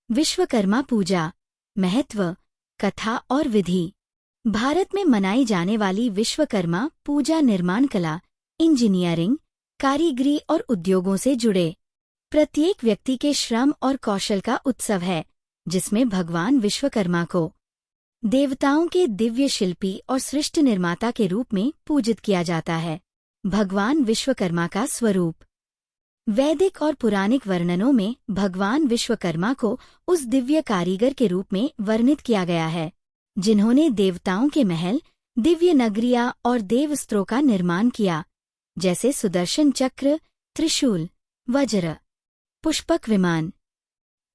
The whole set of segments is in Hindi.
विश्वकर्मा पूजा, महत्व, कथा और विधि। भारत में मनाई जाने वाली विश्वकर्मा पूजा निर्माण कला, इंजीनियरिंग, कारीगरी और उद्योगों से जुड़े प्रत्येक व्यक्ति के श्रम और कौशल का उत्सव है, जिसमें भगवान विश्वकर्मा को देवताओं के दिव्य शिल्पी और सृष्टि निर्माता के रूप में पूजित किया जाता है। भगवान विश्वकर्मा का स्वरूप। वैदिक और पुराणिक वर्णनों में भगवान विश्वकर्मा को उस दिव्य कारीगर के रूप में वर्णित किया गया है, जिन्होंने देवताओं के महल, दिव्य नगरियां और देवस्त्रों का निर्माण किया, जैसे सुदर्शन चक्र, त्रिशूल, वज्र, पुष्पक विमान।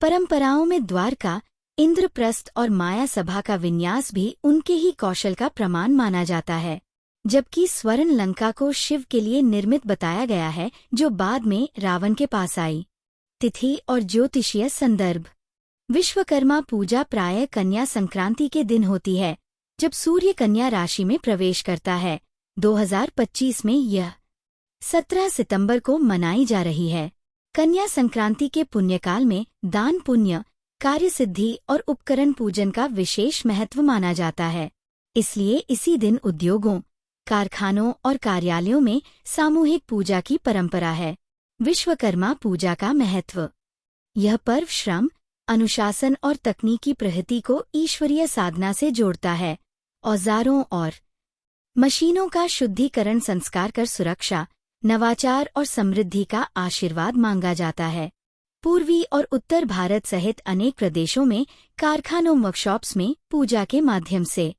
परंपराओं में द्वारका, इंद्रप्रस्थ और माया सभा का विन्यास भी उनके ही कौशल का प्रमाण माना जाता है, जबकि स्वर्ण लंका को शिव के लिए निर्मित बताया गया है, जो बाद में रावण के पास आई। तिथि और ज्योतिषीय संदर्भ। विश्वकर्मा पूजा प्रायः कन्या संक्रांति के दिन होती है, जब सूर्य कन्या राशि में प्रवेश करता है। 2025 में यह 17 सितंबर को मनाई जा रही है। कन्या संक्रांति के पुण्यकाल में दान पुण्य, कार्यसिद्धि और उपकरण पूजन का विशेष महत्व माना जाता है। इसलिए इसी दिन उद्योगों, कारखानों और कार्यालयों में सामूहिक पूजा की परंपरा है। विश्वकर्मा पूजा का महत्व। यह पर्व श्रम, अनुशासन और तकनीकी प्रगति को ईश्वरीय साधना से जोड़ता है। औजारों और मशीनों का शुद्धिकरण संस्कार कर सुरक्षा, नवाचार और समृद्धि का आशीर्वाद मांगा जाता है। पूर्वी और उत्तर भारत सहित अनेक प्रदेशों में कारखानों वर्कशॉप्स में पूजा के माध्यम से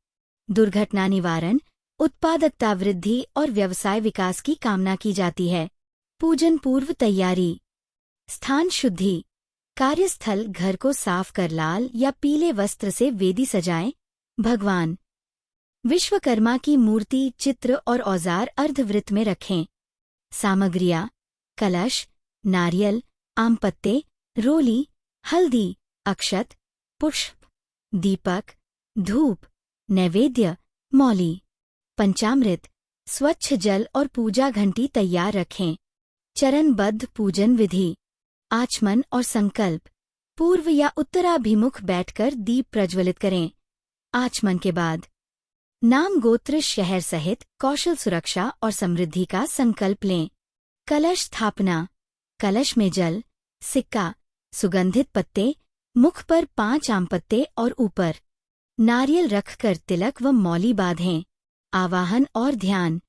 दुर्घटना निवारण, उत्पादकता वृद्धि और व्यवसाय विकास की कामना की जाती है। पूजन पूर्व तैयारी। स्थान शुद्धि। कार्यस्थल घर को साफ कर लाल या पीले वस्त्र से वेदी सजाएं। भगवान विश्वकर्मा की मूर्ति, चित्र और औजार अर्धवृत्त में रखें। सामग्रियाँ: कलश, नारियल, आम पत्ते, रोली, हल्दी, अक्षत, पुष्प, दीपक, धूप, नैवेद्य, मौली। पंचामृत, स्वच्छ जल और पूजा घंटी तैयार रखें। चरणबद्ध पूजन विधि। आचमन और संकल्प। पूर्व या उत्तराभिमुख बैठकर दीप प्रज्वलित करें। आचमन के बाद नाम, गोत्र, शहर सहित कौशल, सुरक्षा और समृद्धि का संकल्प लें। कलश स्थापना। कलश में जल, सिक्का, सुगंधित पत्ते, मुख पर 5 आम पत्ते और ऊपर नारियल रखकर तिलक व मौली बांधें। आवाहन और ध्यान।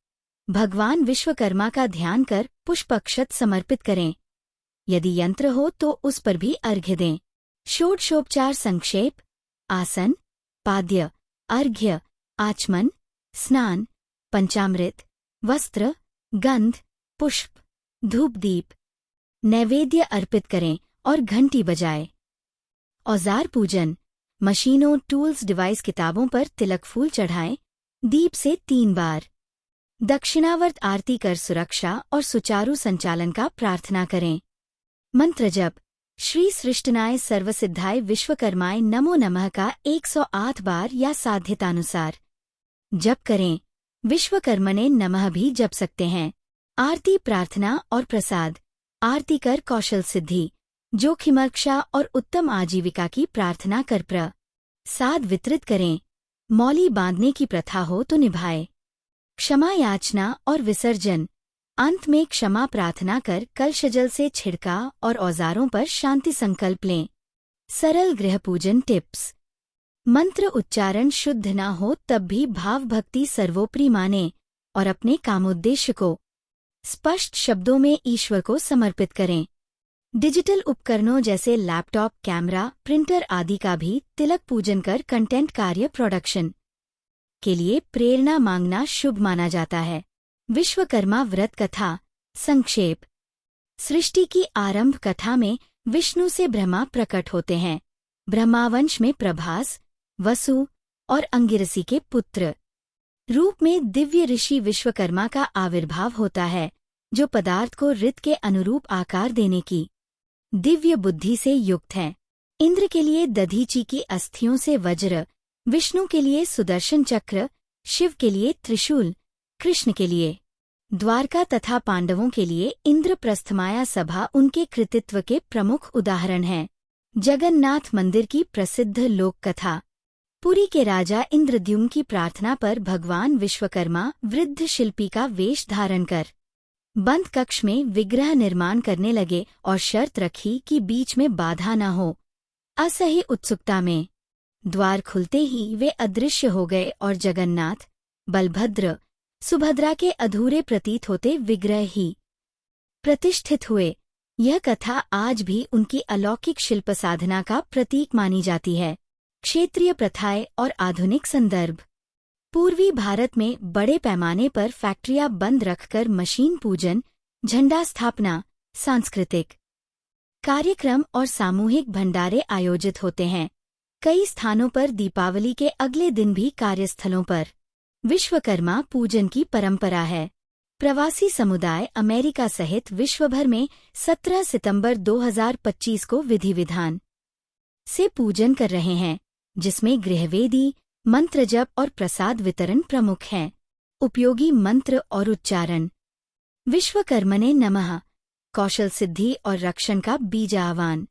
भगवान विश्वकर्मा का ध्यान कर पुष्पक्षत समर्पित करें। यदि यंत्र हो तो उस पर भी अर्घ्य दें। षोडशोपचार संक्षेप। आसन, पाद्य, अर्घ्य, आचमन, स्नान, पंचामृत, वस्त्र, गंध, पुष्प, धूपदीप। नैवेद्य अर्पित करें और घंटी बजाएं। औजार पूजन। मशीनों, टूल्स, डिवाइस, किताबों पर तिलक फूल चढ़ाएं। दीप से 3 बार दक्षिणावर्त आरती कर सुरक्षा और सुचारू संचालन का प्रार्थना करें। मंत्र जप। श्री सृष्टनाय सर्वसिद्धाय विश्वकर्माय नमो नमः का 108 बार या साध्यतानुसार जप करें। विश्वकर्मणे नमः भी जप सकते हैं। आरती, प्रार्थना और प्रसाद। आरती कर कौशल सिद्धि, जोखिमरक्षा और उत्तम आजीविका की प्रार्थना कर प्रसाद वितरित करें। मौली बांधने की प्रथा हो तो निभाए। क्षमा याचना और विसर्जन। अंत में क्षमा प्रार्थना कर कलशजल से छिड़काव और औजारों पर शांति संकल्प लें। सरल गृह पूजन टिप्स। मंत्र उच्चारण शुद्ध न हो तब भी भाव भक्ति सर्वोपरि माने और अपने कामोद्देश्य को स्पष्ट शब्दों में ईश्वर को समर्पित करें। डिजिटल उपकरणों जैसे लैपटॉप, कैमरा, प्रिंटर आदि का भी तिलक पूजन कर कंटेंट कार्य प्रोडक्शन के लिए प्रेरणा मांगना शुभ माना जाता है। विश्वकर्मा व्रत कथा संक्षेप। सृष्टि की आरंभ कथा में विष्णु से ब्रह्मा प्रकट होते हैं। ब्रह्मावंश में प्रभास, वसु और अंगिरसी के पुत्र रूप में दिव्य ऋषि विश्वकर्मा का आविर्भाव होता है, जो पदार्थ को ऋत के अनुरूप आकार देने की दिव्य बुद्धि से युक्त हैं। इंद्र के लिए दधीची की अस्थियों से वज्र, विष्णु के लिए सुदर्शन चक्र, शिव के लिए त्रिशूल, कृष्ण के लिए द्वारका तथा पांडवों के लिए इंद्रप्रस्थ माया सभा उनके कृतित्व के प्रमुख उदाहरण हैं। जगन्नाथ मंदिर की प्रसिद्ध लोक कथा। पुरी के राजा इंद्रद्युम्न की प्रार्थना पर भगवान विश्वकर्मा वृद्ध शिल्पी का वेश धारण कर बंद कक्ष में विग्रह निर्माण करने लगे और शर्त रखी कि बीच में बाधा न हो। असह्य उत्सुकता में द्वार खुलते ही वे अदृश्य हो गए और जगन्नाथ, बलभद्र, सुभद्रा के अधूरे प्रतीत होते विग्रह ही प्रतिष्ठित हुए। यह कथा आज भी उनकी अलौकिक शिल्प साधना का प्रतीक मानी जाती है। क्षेत्रीय प्रथाएं और आधुनिक संदर्भ। पूर्वी भारत में बड़े पैमाने पर फैक्ट्रियां बंद रखकर मशीन पूजन, झंडा स्थापना, सांस्कृतिक कार्यक्रम और सामूहिक भंडारे आयोजित होते हैं। कई स्थानों पर दीपावली के अगले दिन भी कार्यस्थलों पर विश्वकर्मा पूजन की परंपरा है। प्रवासी समुदाय अमेरिका सहित विश्वभर में 17 सितंबर 2025 को विधि विधान से पूजन कर रहे हैं, जिसमें गृहवेदी, मंत्र जप और प्रसाद वितरण प्रमुख हैं। उपयोगी मंत्र और उच्चारण। विश्वकर्मणे नमः, कौशल सिद्धि और रक्षण का बीज आह्वान।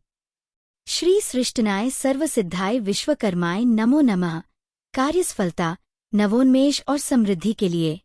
श्री सृष्टनाय सर्वसिद्धाय विश्वकर्माय नमो नमः, कार्यसफलता, नवोन्मेष और समृद्धि के लिए।